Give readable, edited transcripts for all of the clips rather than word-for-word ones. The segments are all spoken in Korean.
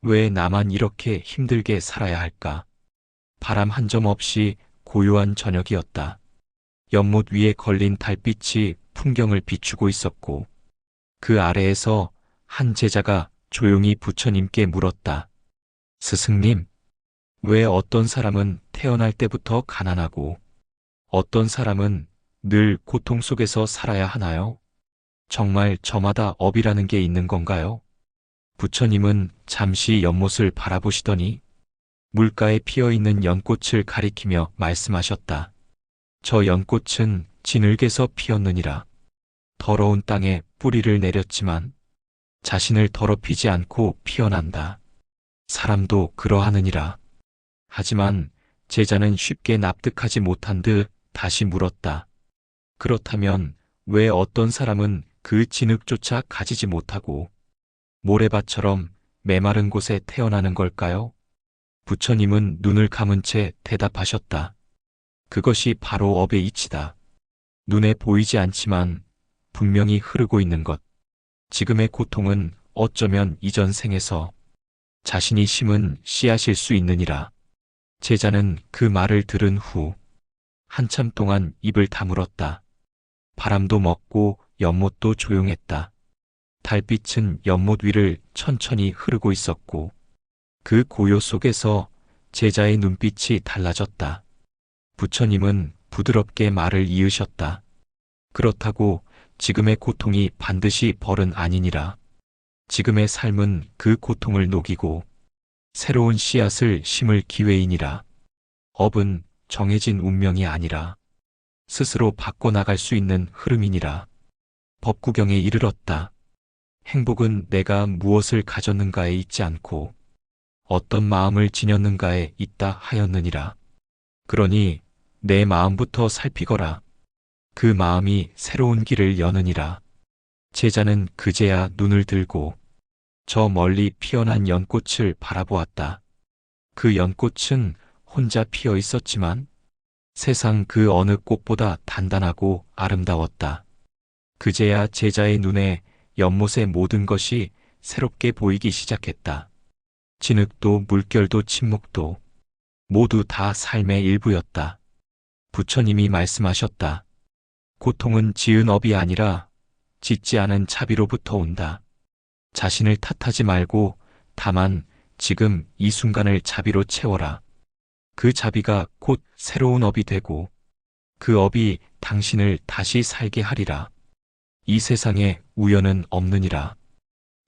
왜 나만 이렇게 힘들게 살아야 할까? 바람 한 점 없이 고요한 저녁이었다. 연못 위에 걸린 달빛이 풍경을 비추고 있었고, 그 아래에서 한 제자가 조용히 부처님께 물었다. 스승님, 왜 어떤 사람은 태어날 때부터 가난하고, 어떤 사람은 늘 고통 속에서 살아야 하나요? 정말 저마다 업이라는 게 있는 건가요? 부처님은 잠시 연못을 바라보시더니 물가에 피어있는 연꽃을 가리키며 말씀하셨다. 저 연꽃은 진흙에서 피었느니라. 더러운 땅에 뿌리를 내렸지만 자신을 더럽히지 않고 피어난다. 사람도 그러하느니라. 하지만 제자는 쉽게 납득하지 못한 듯 다시 물었다. 그렇다면 왜 어떤 사람은 그 진흙조차 가지지 못하고 모래밭처럼 메마른 곳에 태어나는 걸까요? 부처님은 눈을 감은 채 대답하셨다. 그것이 바로 업의 이치다. 눈에 보이지 않지만 분명히 흐르고 있는 것. 지금의 고통은 어쩌면 이전 생에서 자신이 심은 씨앗일 수 있느니라. 제자는 그 말을 들은 후 한참 동안 입을 다물었다. 바람도 멎고 연못도 조용했다. 달빛은 연못 위를 천천히 흐르고 있었고 그 고요 속에서 제자의 눈빛이 달라졌다. 부처님은 부드럽게 말을 이으셨다. 그렇다고 지금의 고통이 반드시 벌은 아니니라. 지금의 삶은 그 고통을 녹이고 새로운 씨앗을 심을 기회이니라. 업은 정해진 운명이 아니라 스스로 바꿔나갈 수 있는 흐름이니라. 법구경에 이르렀다. 행복은 내가 무엇을 가졌는가에 있지 않고 어떤 마음을 지녔는가에 있다 하였느니라. 그러니 내 마음부터 살피거라. 그 마음이 새로운 길을 여느니라. 제자는 그제야 눈을 들고 저 멀리 피어난 연꽃을 바라보았다. 그 연꽃은 혼자 피어 있었지만 세상 그 어느 꽃보다 단단하고 아름다웠다. 그제야 제자의 눈에 연못의 모든 것이 새롭게 보이기 시작했다. 진흙도 물결도 침묵도 모두 다 삶의 일부였다. 부처님이 말씀하셨다. 고통은 지은 업이 아니라 짓지 않은 자비로부터 온다. 자신을 탓하지 말고 다만 지금 이 순간을 자비로 채워라. 그 자비가 곧 새로운 업이 되고 그 업이 당신을 다시 살게 하리라. 이 세상에 우연은 없느니라.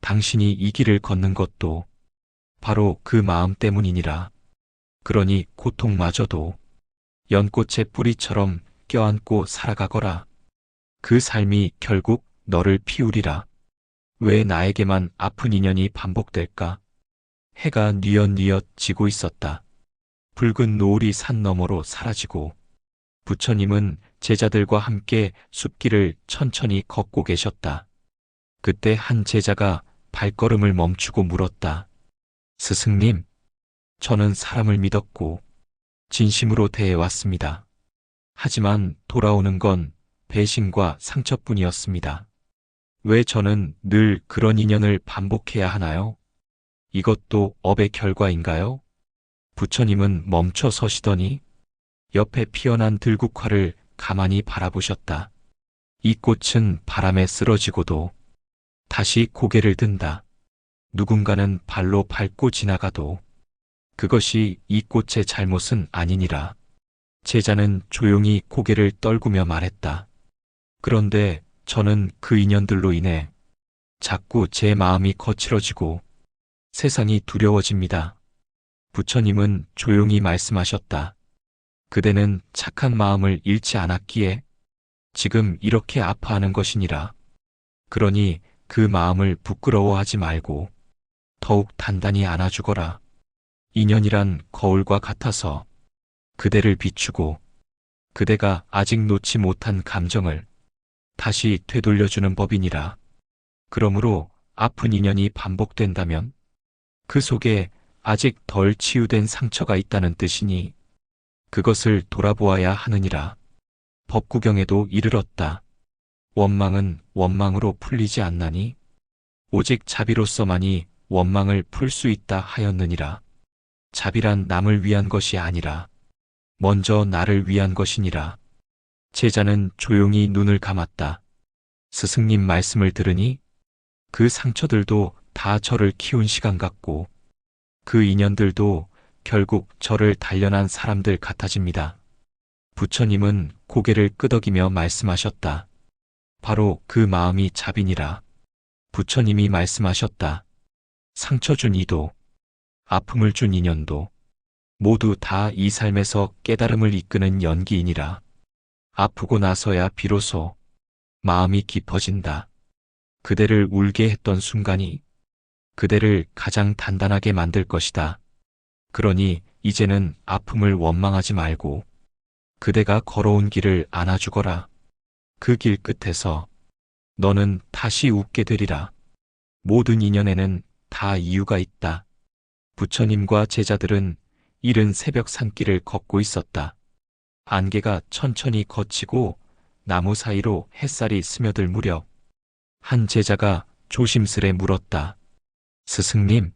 당신이 이 길을 걷는 것도 바로 그 마음 때문이니라. 그러니 고통마저도 연꽃의 뿌리처럼 껴안고 살아가거라. 그 삶이 결국 너를 피우리라. 왜 나에게만 아픈 인연이 반복될까? 해가 뉘엿뉘엿 지고 있었다. 붉은 노을이 산 너머로 사라지고 부처님은 제자들과 함께 숲길을 천천히 걷고 계셨다. 그때 한 제자가 발걸음을 멈추고 물었다. 스승님, 저는 사람을 믿었고 진심으로 대해왔습니다. 하지만 돌아오는 건 배신과 상처뿐이었습니다. 왜 저는 늘 그런 인연을 반복해야 하나요? 이것도 업의 결과인가요? 부처님은 멈춰 서시더니 옆에 피어난 들국화를 가만히 바라보셨다. 이 꽃은 바람에 쓰러지고도 다시 고개를 든다. 누군가는 발로 밟고 지나가도 그것이 이 꽃의 잘못은 아니니라. 제자는 조용히 고개를 떨구며 말했다. 그런데 저는 그 인연들로 인해 자꾸 제 마음이 거칠어지고 세상이 두려워집니다. 부처님은 조용히 말씀하셨다. 그대는 착한 마음을 잃지 않았기에 지금 이렇게 아파하는 것이니라. 그러니 그 마음을 부끄러워하지 말고 더욱 단단히 안아주거라. 인연이란 거울과 같아서 그대를 비추고 그대가 아직 놓지 못한 감정을 다시 되돌려주는 법이니라. 그러므로 아픈 인연이 반복된다면 그 속에 아직 덜 치유된 상처가 있다는 뜻이니 그것을 돌아보아야 하느니라. 법구경에도 이르렀다. 원망은 원망으로 풀리지 않나니 오직 자비로서만이 원망을 풀 수 있다 하였느니라. 자비란 남을 위한 것이 아니라 먼저 나를 위한 것이니라. 제자는 조용히 눈을 감았다. 스승님 말씀을 들으니 그 상처들도 다 저를 키운 시간 같고 그 인연들도 결국 저를 단련한 사람들 같아집니다. 부처님은 고개를 끄덕이며 말씀하셨다. 바로 그 마음이 자비니라. 부처님이 말씀하셨다. 상처 준 이도, 아픔을 준 인연도 모두 다 이 삶에서 깨달음을 이끄는 연기이니라. 아프고 나서야 비로소 마음이 깊어진다. 그대를 울게 했던 순간이 그대를 가장 단단하게 만들 것이다. 그러니 이제는 아픔을 원망하지 말고 그대가 걸어온 길을 안아주거라. 그 길 끝에서 너는 다시 웃게 되리라. 모든 인연에는 다 이유가 있다. 부처님과 제자들은 이른 새벽 산길을 걷고 있었다. 안개가 천천히 걷히고 나무 사이로 햇살이 스며들 무렵 한 제자가 조심스레 물었다. 스승님,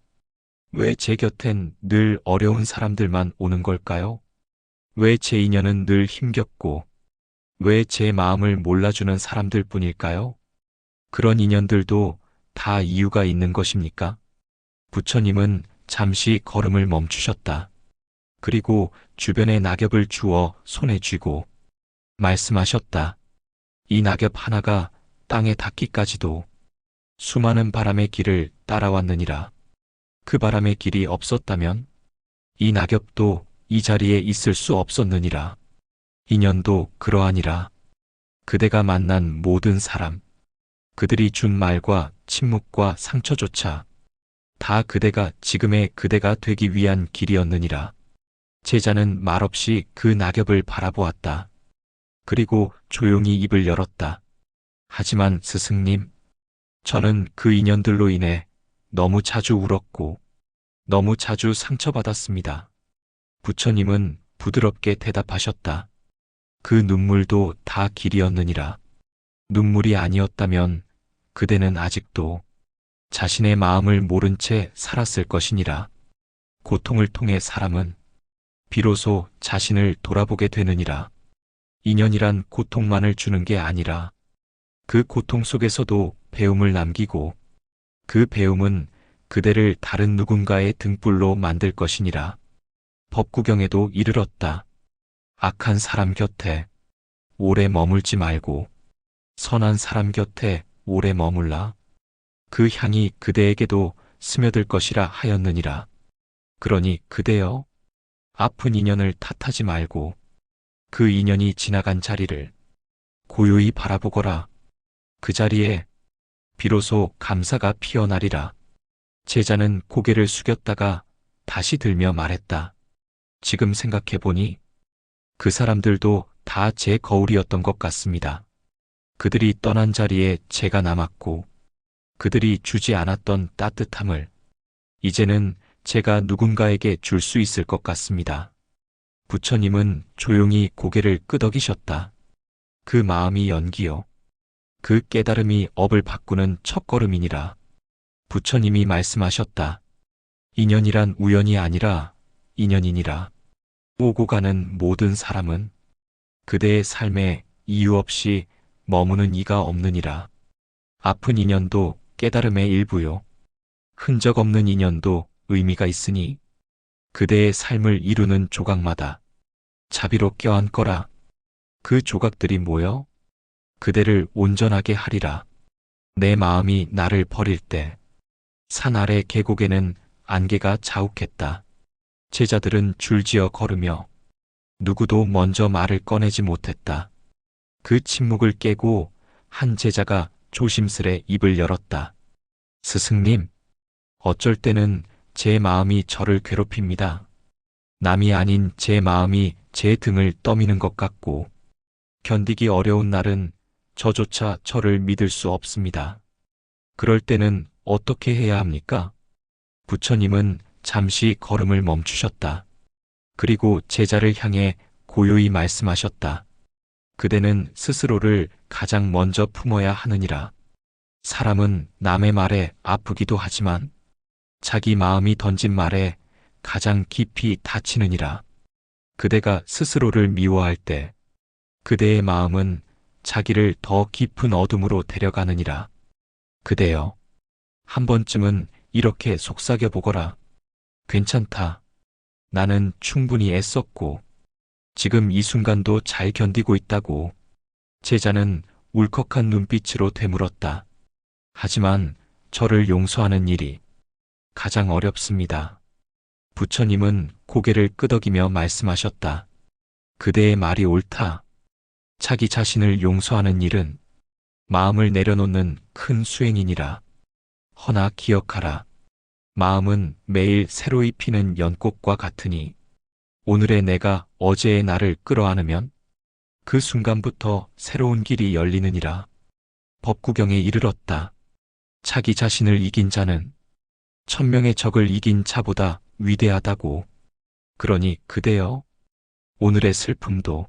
왜 제 곁엔 늘 어려운 사람들만 오는 걸까요? 왜 제 인연은 늘 힘겹고 왜 제 마음을 몰라주는 사람들 뿐일까요? 그런 인연들도 다 이유가 있는 것입니까? 부처님은 잠시 걸음을 멈추셨다. 그리고 주변에 낙엽을 주워 손에 쥐고 말씀하셨다. 이 낙엽 하나가 땅에 닿기까지도 수많은 바람의 길을 따라왔느니라. 그 바람의 길이 없었다면 이 낙엽도 이 자리에 있을 수 없었느니라. 인연도 그러하니라. 그대가 만난 모든 사람, 그들이 준 말과 침묵과 상처조차 다 그대가 지금의 그대가 되기 위한 길이었느니라. 제자는 말없이 그 낙엽을 바라보았다. 그리고 조용히 입을 열었다. 하지만 스승님, 저는 그 인연들로 인해 너무 자주 울었고 너무 자주 상처받았습니다. 부처님은 부드럽게 대답하셨다. 그 눈물도 다 길이었느니라. 눈물이 아니었다면 그대는 아직도 자신의 마음을 모른 채 살았을 것이니라. 고통을 통해 사람은 비로소 자신을 돌아보게 되느니라. 인연이란 고통만을 주는 게 아니라 그 고통 속에서도 배움을 남기고 그 배움은 그대를 다른 누군가의 등불로 만들 것이니라. 법구경에도 이르렀다. 악한 사람 곁에 오래 머물지 말고 선한 사람 곁에 오래 머물라. 그 향이 그대에게도 스며들 것이라 하였느니라. 그러니 그대여, 아픈 인연을 탓하지 말고 그 인연이 지나간 자리를 고요히 바라보거라. 그 자리에 비로소 감사가 피어나리라. 제자는 고개를 숙였다가 다시 들며 말했다. 지금 생각해보니 그 사람들도 다 제 거울이었던 것 같습니다. 그들이 떠난 자리에 제가 남았고 그들이 주지 않았던 따뜻함을 이제는 제가 누군가에게 줄 수 있을 것 같습니다. 부처님은 조용히 고개를 끄덕이셨다. 그 마음이 연기요. 그 깨달음이 업을 바꾸는 첫걸음이니라. 부처님이 말씀하셨다. 인연이란 우연이 아니라 인연이니라. 오고 가는 모든 사람은 그대의 삶에 이유 없이 머무는 이가 없느니라. 아픈 인연도 깨달음의 일부요. 흔적 없는 인연도 의미가 있으니 그대의 삶을 이루는 조각마다 자비로 껴안거라. 그 조각들이 모여 그대를 온전하게 하리라. 내 마음이 나를 버릴 때 산 아래 계곡에는 안개가 자욱했다. 제자들은 줄지어 걸으며 누구도 먼저 말을 꺼내지 못했다. 그 침묵을 깨고 한 제자가 조심스레 입을 열었다. 스승님, 어쩔 때는 제 마음이 저를 괴롭힙니다. 남이 아닌 제 마음이 제 등을 떠미는 것 같고 견디기 어려운 날은 저조차 저를 믿을 수 없습니다. 그럴 때는 어떻게 해야 합니까? 부처님은 잠시 걸음을 멈추셨다. 그리고 제자를 향해 고요히 말씀하셨다. 그대는 스스로를 가장 먼저 품어야 하느니라. 사람은 남의 말에 아프기도 하지만 자기 마음이 던진 말에 가장 깊이 다치느니라. 그대가 스스로를 미워할 때 그대의 마음은 자기를 더 깊은 어둠으로 데려가느니라. 그대여, 한 번쯤은 이렇게 속삭여 보거라. 괜찮다. 나는 충분히 애썼고 지금 이 순간도 잘 견디고 있다고. 제자는 울컥한 눈빛으로 되물었다. 하지만 저를 용서하는 일이 가장 어렵습니다. 부처님은 고개를 끄덕이며 말씀하셨다. 그대의 말이 옳다. 자기 자신을 용서하는 일은 마음을 내려놓는 큰 수행이니라. 허나 기억하라. 마음은 매일 새로이 피는 연꽃과 같으니 오늘의 내가 어제의 나를 끌어안으면 그 순간부터 새로운 길이 열리느니라. 법구경에 이르렀다. 자기 자신을 이긴 자는 천명의 적을 이긴 자보다 위대하다고. 그러니 그대여, 오늘의 슬픔도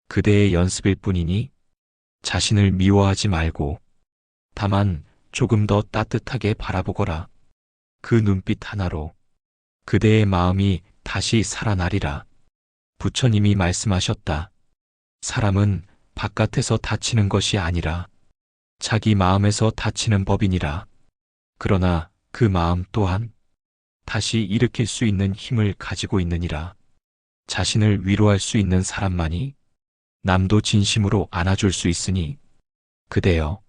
그대의 연습일 뿐이니 자신을 미워하지 말고 다만 조금 더 따뜻하게 바라보거라. 그 눈빛 하나로 그대의 마음이 다시 살아나리라. 부처님이 말씀하셨다. 사람은 바깥에서 다치는 것이 아니라 자기 마음에서 다치는 법이니라. 그러나 그 마음 또한 다시 일으킬 수 있는 힘을 가지고 있느니라. 자신을 위로할 수 있는 사람만이 남도 진심으로 안아줄 수 있으니 그대여,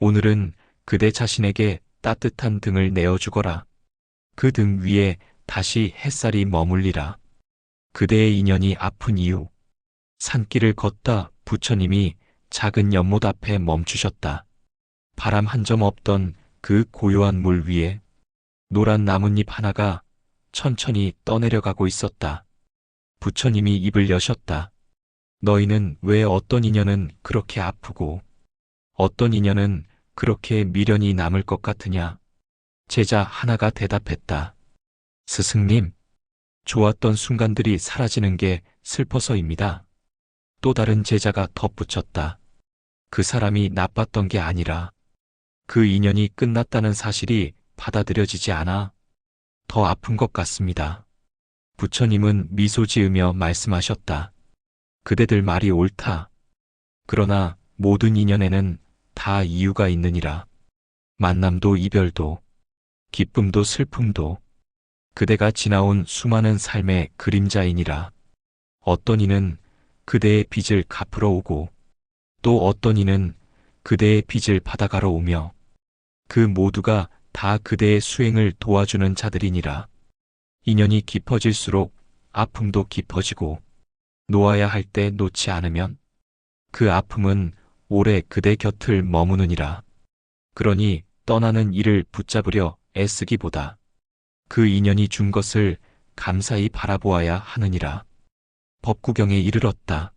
오늘은 그대 자신에게 따뜻한 등을 내어주거라. 그 등 위에 다시 햇살이 머물리라. 그대의 인연이 아픈 이유. 산길을 걷다 부처님이 작은 연못 앞에 멈추셨다. 바람 한 점 없던 그 고요한 물 위에 노란 나뭇잎 하나가 천천히 떠내려가고 있었다. 부처님이 입을 여셨다. 너희는 왜 어떤 인연은 그렇게 아프고 어떤 인연은 그렇게 미련이 남을 것 같으냐? 제자 하나가 대답했다. 스승님, 좋았던 순간들이 사라지는 게 슬퍼서입니다. 또 다른 제자가 덧붙였다. 그 사람이 나빴던 게 아니라 그 인연이 끝났다는 사실이 받아들여지지 않아 더 아픈 것 같습니다. 부처님은 미소 지으며 말씀하셨다. 그대들 말이 옳다. 그러나 모든 인연에는 다 이유가 있느니라. 만남도 이별도 기쁨도 슬픔도 그대가 지나온 수많은 삶의 그림자이니라. 어떤 이는 그대의 빚을 갚으러 오고 또 어떤 이는 그대의 빚을 받아가러 오며 그 모두가 다 그대의 수행을 도와주는 자들이니라. 인연이 깊어질수록 아픔도 깊어지고 놓아야 할 때 놓지 않으면 그 아픔은 오래 그대 곁을 머무느니라. 그러니 떠나는 이를 붙잡으려 애쓰기보다 그 인연이 준 것을 감사히 바라보아야 하느니라. 법구경에 이르렀다.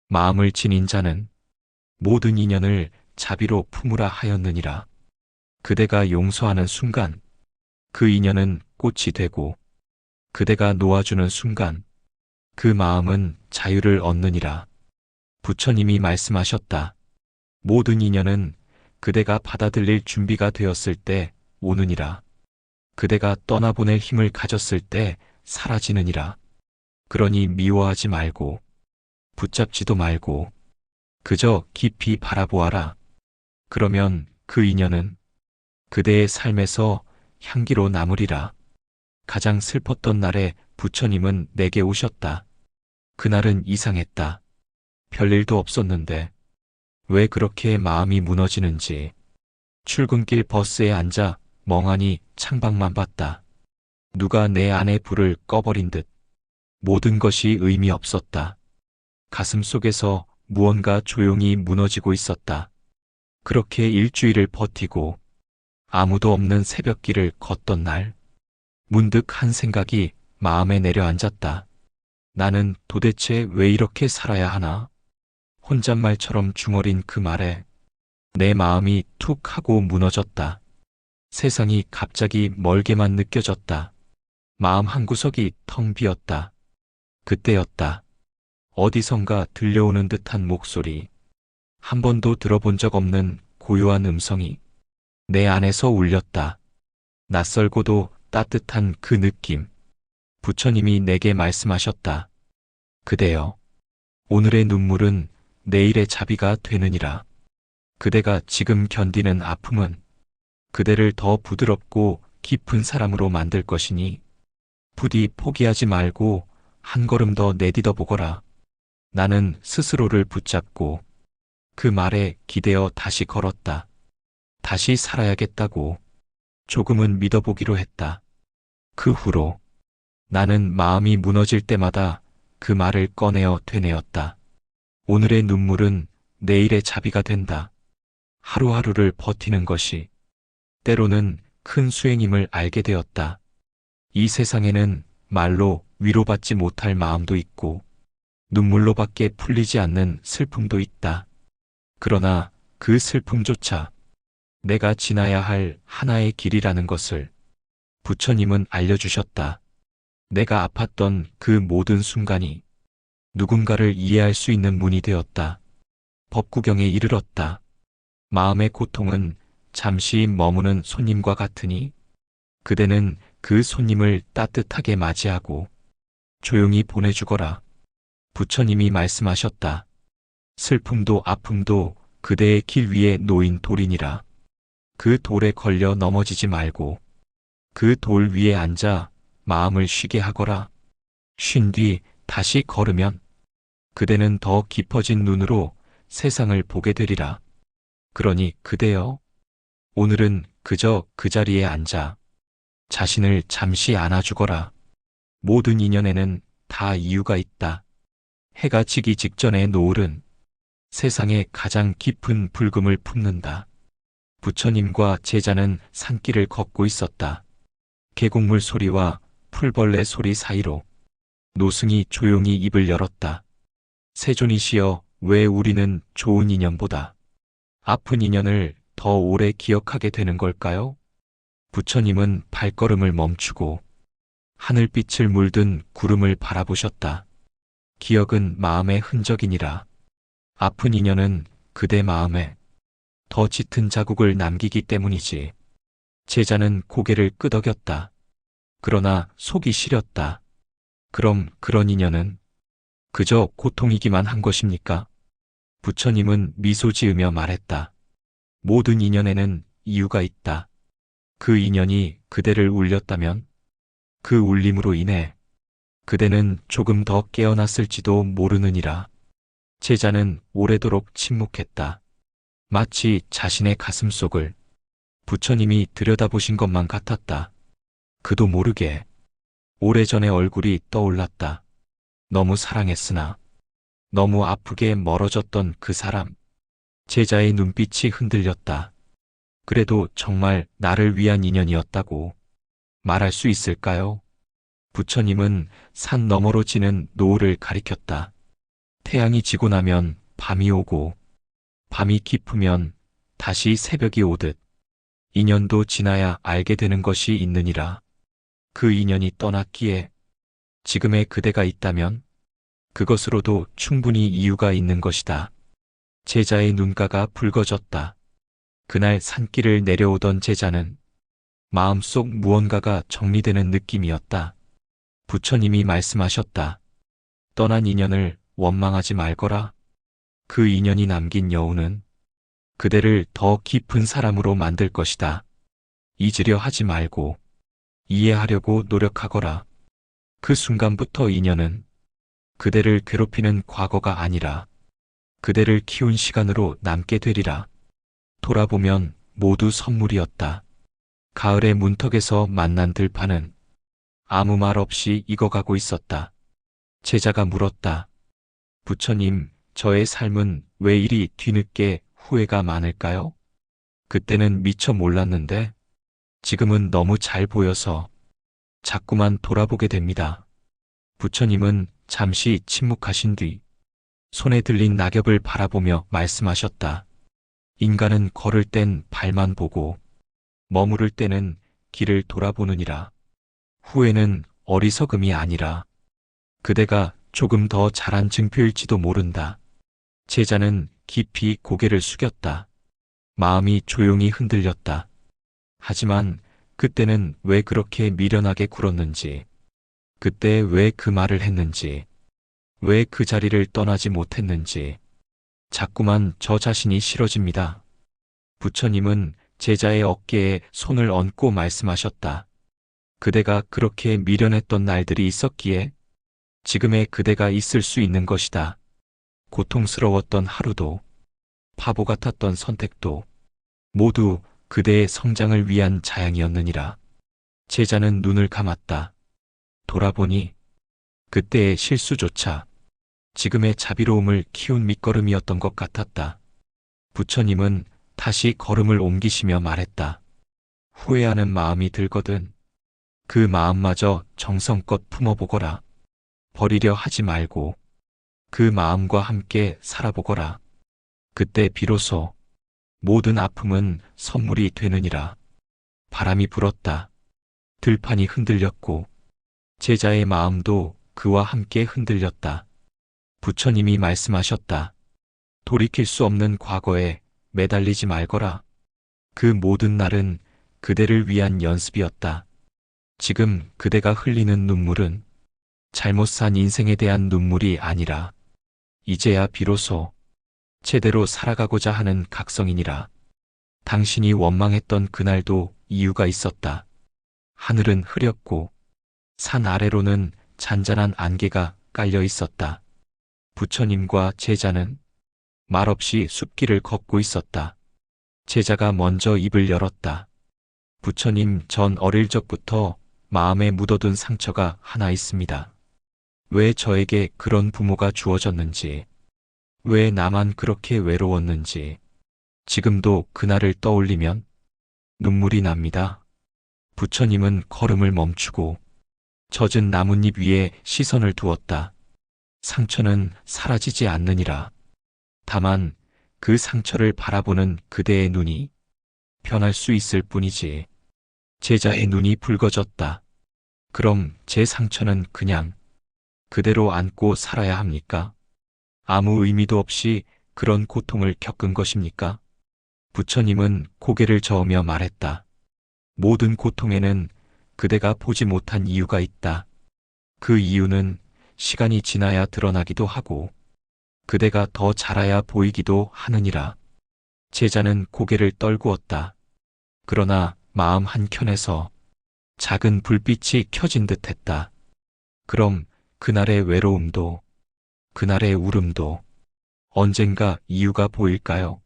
마음을 지닌 자는 모든 인연을 자비로 품으라 하였느니라. 그대가 용서하는 순간 그 인연은 꽃이 되고 그대가 놓아주는 순간 그 마음은 자유를 얻느니라. 부처님이 말씀하셨다. 모든 인연은 그대가 받아들일 준비가 되었을 때 오느니라. 그대가 떠나보낼 힘을 가졌을 때 사라지느니라. 그러니 미워하지 말고 붙잡지도 말고 그저 깊이 바라보아라. 그러면 그 인연은 그대의 삶에서 향기로 남으리라. 가장 슬펐던 날에 부처님은 내게 오셨다. 그날은 이상했다. 별일도 없었는데 왜 그렇게 마음이 무너지는지 출근길 버스에 앉아 멍하니 창밖만 봤다. 누가 내 안의 불을 꺼버린 듯 모든 것이 의미 없었다. 가슴 속에서 무언가 조용히 무너지고 있었다. 그렇게 일주일을 버티고 아무도 없는 새벽길을 걷던 날 문득 한 생각이 마음에 내려앉았다. 나는 도대체 왜 이렇게 살아야 하나? 혼잣말처럼 중얼인 그 말에 내 마음이 툭 하고 무너졌다. 세상이 갑자기 멀게만 느껴졌다. 마음 한구석이 텅 비었다. 그때였다. 어디선가 들려오는 듯한 목소리, 한 번도 들어본 적 없는 고요한 음성이 내 안에서 울렸다. 낯설고도 따뜻한 그 느낌. 부처님이 내게 말씀하셨다. 그대여, 오늘의 눈물은 내일의 자비가 되느니라. 그대가 지금 견디는 아픔은 그대를 더 부드럽고 깊은 사람으로 만들 것이니 부디 포기하지 말고 한 걸음 더 내딛어 보거라. 나는 스스로를 붙잡고 그 말에 기대어 다시 걸었다. 다시 살아야겠다고 조금은 믿어보기로 했다. 그 후로 나는 마음이 무너질 때마다 그 말을 꺼내어 되뇌었다. 오늘의 눈물은 내일의 자비가 된다. 하루하루를 버티는 것이 때로는 큰 수행임을 알게 되었다. 이 세상에는 말로 위로받지 못할 마음도 있고 눈물로밖에 풀리지 않는 슬픔도 있다. 그러나 그 슬픔조차 내가 지나야 할 하나의 길이라는 것을 부처님은 알려주셨다. 내가 아팠던 그 모든 순간이 누군가를 이해할 수 있는 문이 되었다. 법구경에 이르렀다. 마음의 고통은 잠시 머무는 손님과 같으니 그대는 그 손님을 따뜻하게 맞이하고 조용히 보내주거라. 부처님이 말씀하셨다. 슬픔도 아픔도 그대의 길 위에 놓인 돌이니라. 그 돌에 걸려 넘어지지 말고 그 돌 위에 앉아 마음을 쉬게 하거라. 쉰 뒤 다시 걸으면 그대는 더 깊어진 눈으로 세상을 보게 되리라. 그러니 그대여, 오늘은 그저 그 자리에 앉아 자신을 잠시 안아주거라. 모든 인연에는 다 이유가 있다. 해가 지기 직전의 노을은 세상에 가장 깊은 불금을 품는다. 부처님과 제자는 산길을 걷고 있었다. 계곡물 소리와 풀벌레 소리 사이로 노승이 조용히 입을 열었다. 세존이시여, 왜 우리는 좋은 인연보다 아픈 인연을 더 오래 기억하게 되는 걸까요? 부처님은 발걸음을 멈추고 하늘빛을 물든 구름을 바라보셨다. 기억은 마음의 흔적이니라. 아픈 인연은 그대 마음에 더 짙은 자국을 남기기 때문이지. 제자는 고개를 끄덕였다. 그러나 속이 시렸다. 그럼 그런 인연은 그저 고통이기만 한 것입니까? 부처님은 미소 지으며 말했다. 모든 인연에는 이유가 있다. 그 인연이 그대를 울렸다면 그 울림으로 인해 그대는 조금 더 깨어났을지도 모르느니라. 제자는 오래도록 침묵했다. 마치 자신의 가슴속을 부처님이 들여다보신 것만 같았다. 그도 모르게 오래전의 얼굴이 떠올랐다. 너무 사랑했으나 너무 아프게 멀어졌던 그 사람. 제자의 눈빛이 흔들렸다. 그래도 정말 나를 위한 인연이었다고 말할 수 있을까요? 부처님은 산 너머로 지는 노을을 가리켰다. 태양이 지고 나면 밤이 오고 밤이 깊으면 다시 새벽이 오듯 인연도 지나야 알게 되는 것이 있느니라. 그 인연이 떠났기에 지금의 그대가 있다면 그것으로도 충분히 이유가 있는 것이다. 제자의 눈가가 붉어졌다. 그날 산길을 내려오던 제자는 마음속 무언가가 정리되는 느낌이었다. 부처님이 말씀하셨다. 떠난 인연을 원망하지 말거라. 그 인연이 남긴 여운은 그대를 더 깊은 사람으로 만들 것이다. 잊으려 하지 말고 이해하려고 노력하거라. 그 순간부터 인연은 그대를 괴롭히는 과거가 아니라 그대를 키운 시간으로 남게 되리라. 돌아보면 모두 선물이었다. 가을의 문턱에서 만난 들판은 아무 말 없이 익어가고 있었다. 제자가 물었다. 부처님, 저의 삶은 왜 이리 뒤늦게 후회가 많을까요? 그때는 미처 몰랐는데 지금은 너무 잘 보여서 자꾸만 돌아보게 됩니다. 부처님은 잠시 침묵하신 뒤 손에 들린 낙엽을 바라보며 말씀하셨다. 인간은 걸을 땐 발만 보고 머무를 때는 길을 돌아보느니라. 후회는 어리석음이 아니라 그대가 조금 더 잘한 증표일지도 모른다. 제자는 깊이 고개를 숙였다. 마음이 조용히 흔들렸다. 하지만 그때는 왜 그렇게 미련하게 굴었는지, 그때 왜 그 말을 했는지, 왜 그 자리를 떠나지 못했는지, 자꾸만 저 자신이 싫어집니다. 부처님은 제자의 어깨에 손을 얹고 말씀하셨다. 그대가 그렇게 미련했던 날들이 있었기에 지금의 그대가 있을 수 있는 것이다. 고통스러웠던 하루도, 바보 같았던 선택도 모두 그대의 성장을 위한 자양이었느니라. 제자는 눈을 감았다. 돌아보니 그때의 실수조차 지금의 자비로움을 키운 밑거름이었던 것 같았다. 부처님은 다시 걸음을 옮기시며 말했다. 후회하는 마음이 들거든 그 마음마저 정성껏 품어보거라. 버리려 하지 말고 그 마음과 함께 살아보거라. 그때 비로소 모든 아픔은 선물이 되느니라. 바람이 불었다. 들판이 흔들렸고 제자의 마음도 그와 함께 흔들렸다. 부처님이 말씀하셨다. 돌이킬 수 없는 과거에 매달리지 말거라. 그 모든 날은 그대를 위한 연습이었다. 지금 그대가 흘리는 눈물은 잘못 산 인생에 대한 눈물이 아니라 이제야 비로소 제대로 살아가고자 하는 각성이니라. 당신이 원망했던 그날도 이유가 있었다. 하늘은 흐렸고 산 아래로는 잔잔한 안개가 깔려 있었다. 부처님과 제자는 말없이 숲길을 걷고 있었다. 제자가 먼저 입을 열었다. 부처님, 전 어릴 적부터 마음에 묻어둔 상처가 하나 있습니다. 왜 저에게 그런 부모가 주어졌는지, 왜 나만 그렇게 외로웠는지, 지금도 그날을 떠올리면 눈물이 납니다. 부처님은 걸음을 멈추고 젖은 나뭇잎 위에 시선을 두었다. 상처는 사라지지 않느니라. 다만 그 상처를 바라보는 그대의 눈이 변할 수 있을 뿐이지. 제자의 눈이 붉어졌다. 그럼 제 상처는 그냥 그대로 안고 살아야 합니까? 아무 의미도 없이 그런 고통을 겪은 것입니까? 부처님은 고개를 저으며 말했다. 모든 고통에는 그대가 보지 못한 이유가 있다. 그 이유는 시간이 지나야 드러나기도 하고 그대가 더 자라야 보이기도 하느니라. 제자는 고개를 떨구었다. 그러나 마음 한켠에서 작은 불빛이 켜진 듯 했다. 그럼 그날의 외로움도, 그날의 울음도 언젠가 이유가 보일까요?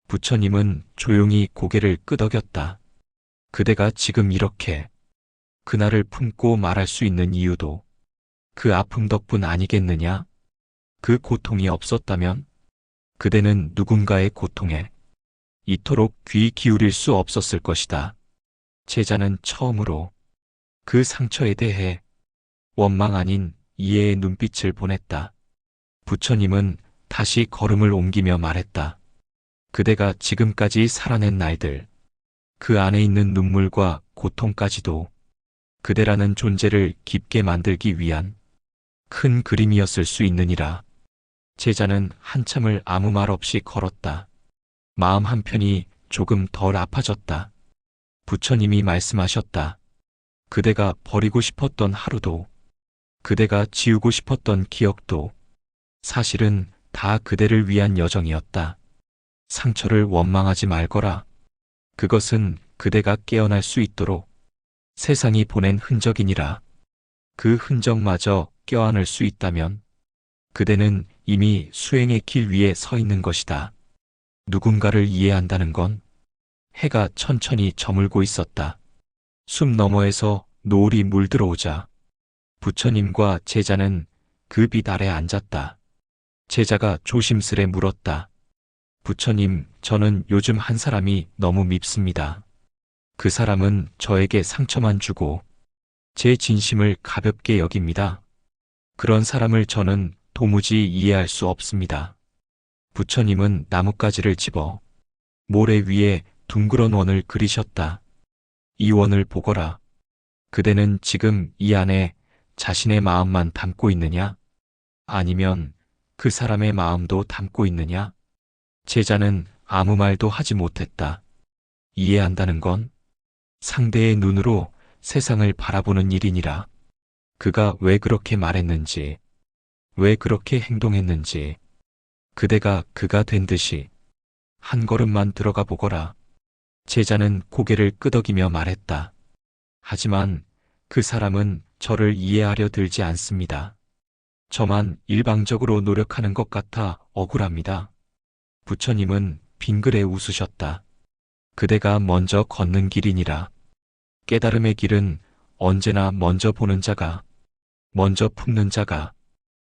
부처님은 조용히 고개를 끄덕였다. 그대가 지금 이렇게 그날을 품고 말할 수 있는 이유도 그 아픔 덕분 아니겠느냐? 그 고통이 없었다면 그대는 누군가의 고통에 이토록 귀 기울일 수 없었을 것이다. 제자는 처음으로 그 상처에 대해 원망 아닌 이해의 눈빛을 보냈다. 부처님은 다시 걸음을 옮기며 말했다. 그대가 지금까지 살아낸 날들, 그 안에 있는 눈물과 고통까지도 그대라는 존재를 깊게 만들기 위한 큰 그림이었을 수 있느니라. 제자는 한참을 아무 말 없이 걸었다. 마음 한편이 조금 덜 아파졌다. 부처님이 말씀하셨다. 그대가 버리고 싶었던 하루도, 그대가 지우고 싶었던 기억도 사실은 다 그대를 위한 여정이었다. 상처를 원망하지 말거라. 그것은 그대가 깨어날 수 있도록 세상이 보낸 흔적이니라. 그 흔적마저 껴안을 수 있다면 그대는 이미 수행의 길 위에 서 있는 것이다. 누군가를 이해한다는 건 해가 천천히 저물고 있었다. 숲 너머에서 노을이 물들어오자 부처님과 제자는 그 빛 아래 앉았다. 제자가 조심스레 물었다. 부처님, 저는 요즘 한 사람이 너무 밉습니다. 그 사람은 저에게 상처만 주고 제 진심을 가볍게 여깁니다. 그런 사람을 저는 도무지 이해할 수 없습니다. 부처님은 나뭇가지를 집어 모래 위에 둥그런 원을 그리셨다. 이 원을 보거라. 그대는 지금 이 안에 자신의 마음만 담고 있느냐? 아니면 그 사람의 마음도 담고 있느냐? 제자는 아무 말도 하지 못했다. 이해한다는 건 상대의 눈으로 세상을 바라보는 일이니라. 그가 왜 그렇게 말했는지, 왜 그렇게 행동했는지, 그대가 그가 된 듯이 한 걸음만 들어가 보거라. 제자는 고개를 끄덕이며 말했다. 하지만 그 사람은 저를 이해하려 들지 않습니다. 저만 일방적으로 노력하는 것 같아 억울합니다. 부처님은 빙그레 웃으셨다. 그대가 먼저 걷는 길이니라. 깨달음의 길은 언제나 먼저 보는 자가, 먼저 품는 자가,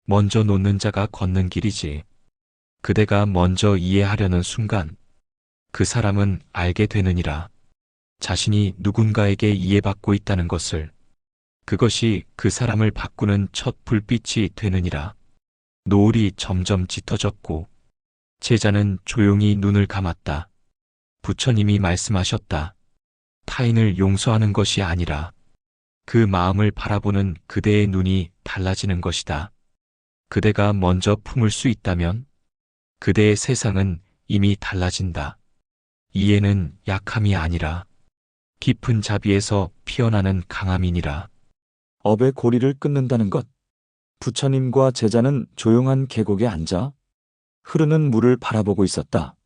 먼저 놓는 자가 걷는 길이지. 그대가 먼저 이해하려는 순간 그 사람은 알게 되느니라. 자신이 누군가에게 이해받고 있다는 것을. 그것이 그 사람을 바꾸는 첫 불빛이 되느니라. 노을이 점점 짙어졌고 제자는 조용히 눈을 감았다. 부처님이 말씀하셨다. 타인을 용서하는 것이 아니라 그 마음을 바라보는 그대의 눈이 달라지는 것이다. 그대가 먼저 품을 수 있다면 그대의 세상은 이미 달라진다. 이해는 약함이 아니라 깊은 자비에서 피어나는 강함이니라. 업의 고리를 끊는다는 것. 부처님과 제자는 조용한 계곡에 앉아 흐르는 물을 바라보고 있었다.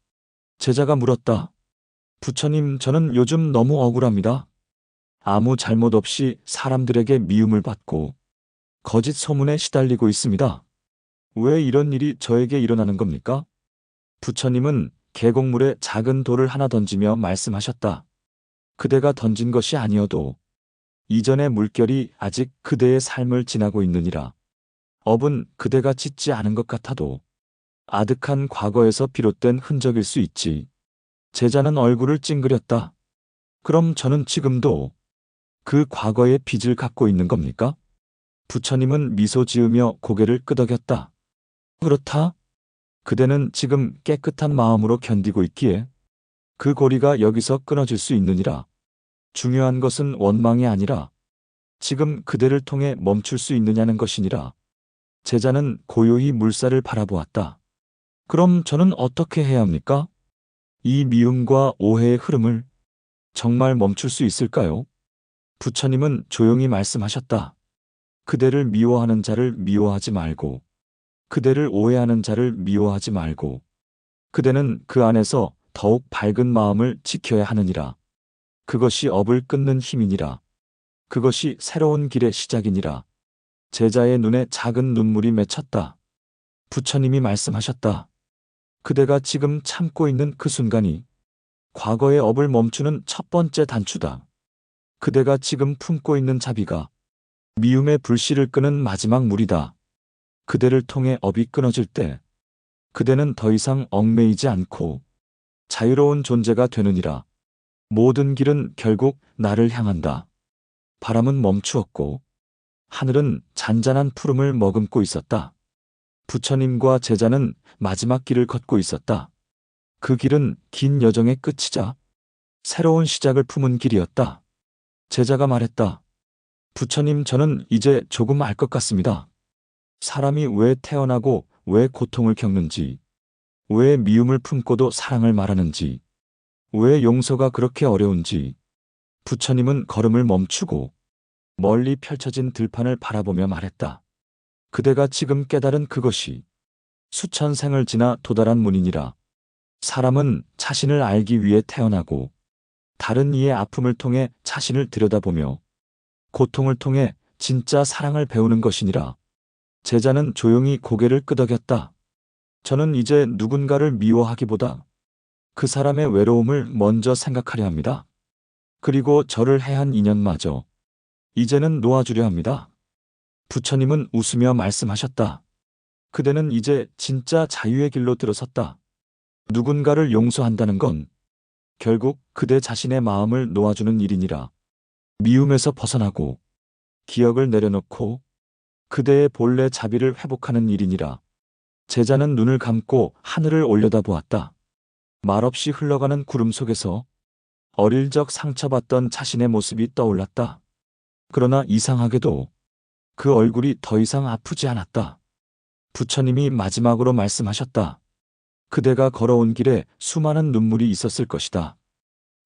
제자가 물었다. 부처님, 저는 요즘 너무 억울합니다. 아무 잘못 없이 사람들에게 미움을 받고 거짓 소문에 시달리고 있습니다. 왜 이런 일이 저에게 일어나는 겁니까? 부처님은 계곡물에 작은 돌을 하나 던지며 말씀하셨다. 그대가 던진 것이 아니어도 이전의 물결이 아직 그대의 삶을 지나고 있느니라. 업은 그대가 짓지 않은 것 같아도 아득한 과거에서 비롯된 흔적일 수 있지. 제자는 얼굴을 찡그렸다. 그럼 저는 지금도 그 과거의 빚을 갖고 있는 겁니까? 부처님은 미소 지으며 고개를 끄덕였다. 그렇다. 그대는 지금 깨끗한 마음으로 견디고 있기에 그 고리가 여기서 끊어질 수 있느니라. 중요한 것은 원망이 아니라 지금 그대를 통해 멈출 수 있느냐는 것이니라. 제자는 고요히 물살을 바라보았다. 그럼 저는 어떻게 해야 합니까? 이 미움과 오해의 흐름을 정말 멈출 수 있을까요? 부처님은 조용히 말씀하셨다. 그대를 미워하는 자를 미워하지 말고, 그대를 오해하는 자를 미워하지 말고, 그대는 그 안에서 더욱 밝은 마음을 지켜야 하느니라. 그것이 업을 끊는 힘이니라. 그것이 새로운 길의 시작이니라. 제자의 눈에 작은 눈물이 맺혔다. 부처님이 말씀하셨다. 그대가 지금 참고 있는 그 순간이 과거의 업을 멈추는 첫 번째 단추다. 그대가 지금 품고 있는 자비가 미움의 불씨를 끄는 마지막 물이다. 그대를 통해 업이 끊어질 때 그대는 더 이상 얽매이지 않고 자유로운 존재가 되느니라. 모든 길은 결국 나를 향한다. 바람은 멈추었고 하늘은 잔잔한 푸름을 머금고 있었다. 부처님과 제자는 마지막 길을 걷고 있었다. 그 길은 긴 여정의 끝이자 새로운 시작을 품은 길이었다. 제자가 말했다. 부처님, 저는 이제 조금 알 것 같습니다. 사람이 왜 태어나고 왜 고통을 겪는지, 왜 미움을 품고도 사랑을 말하는지, 왜 용서가 그렇게 어려운지. 부처님은 걸음을 멈추고 멀리 펼쳐진 들판을 바라보며 말했다. 그대가 지금 깨달은 그것이 수천 생을 지나 도달한 문이니라. 사람은 자신을 알기 위해 태어나고 다른 이의 아픔을 통해 자신을 들여다보며 고통을 통해 진짜 사랑을 배우는 것이니라. 제자는 조용히 고개를 끄덕였다. 저는 이제 누군가를 미워하기보다 그 사람의 외로움을 먼저 생각하려 합니다. 그리고 저를 해한 인연마저 이제는 놓아주려 합니다. 부처님은 웃으며 말씀하셨다. 그대는 이제 진짜 자유의 길로 들어섰다. 누군가를 용서한다는 건 결국 그대 자신의 마음을 놓아주는 일이니라. 미움에서 벗어나고 기억을 내려놓고 그대의 본래 자비를 회복하는 일이니라. 제자는 눈을 감고 하늘을 올려다보았다. 말없이 흘러가는 구름 속에서 어릴 적 상처받던 자신의 모습이 떠올랐다. 그러나 이상하게도 그 얼굴이 더 이상 아프지 않았다. 부처님이 마지막으로 말씀하셨다. 그대가 걸어온 길에 수많은 눈물이 있었을 것이다.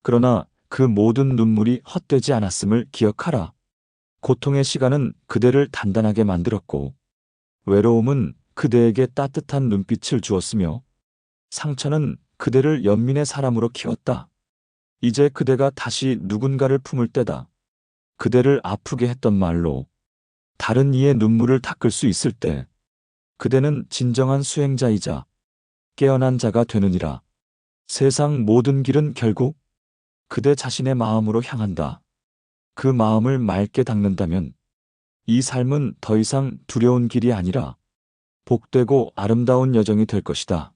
그러나 그 모든 눈물이 헛되지 않았음을 기억하라. 고통의 시간은 그대를 단단하게 만들었고, 외로움은 그대에게 따뜻한 눈빛을 주었으며, 상처는 그대를 연민의 사람으로 키웠다. 이제 그대가 다시 누군가를 품을 때다. 그대를 아프게 했던 말로 다른 이의 눈물을 닦을 수 있을 때, 그대는 진정한 수행자이자 깨어난 자가 되느니라. 세상 모든 길은 결국 그대 자신의 마음으로 향한다. 그 마음을 맑게 닦는다면 이 삶은 더 이상 두려운 길이 아니라 복되고 아름다운 여정이 될 것이다.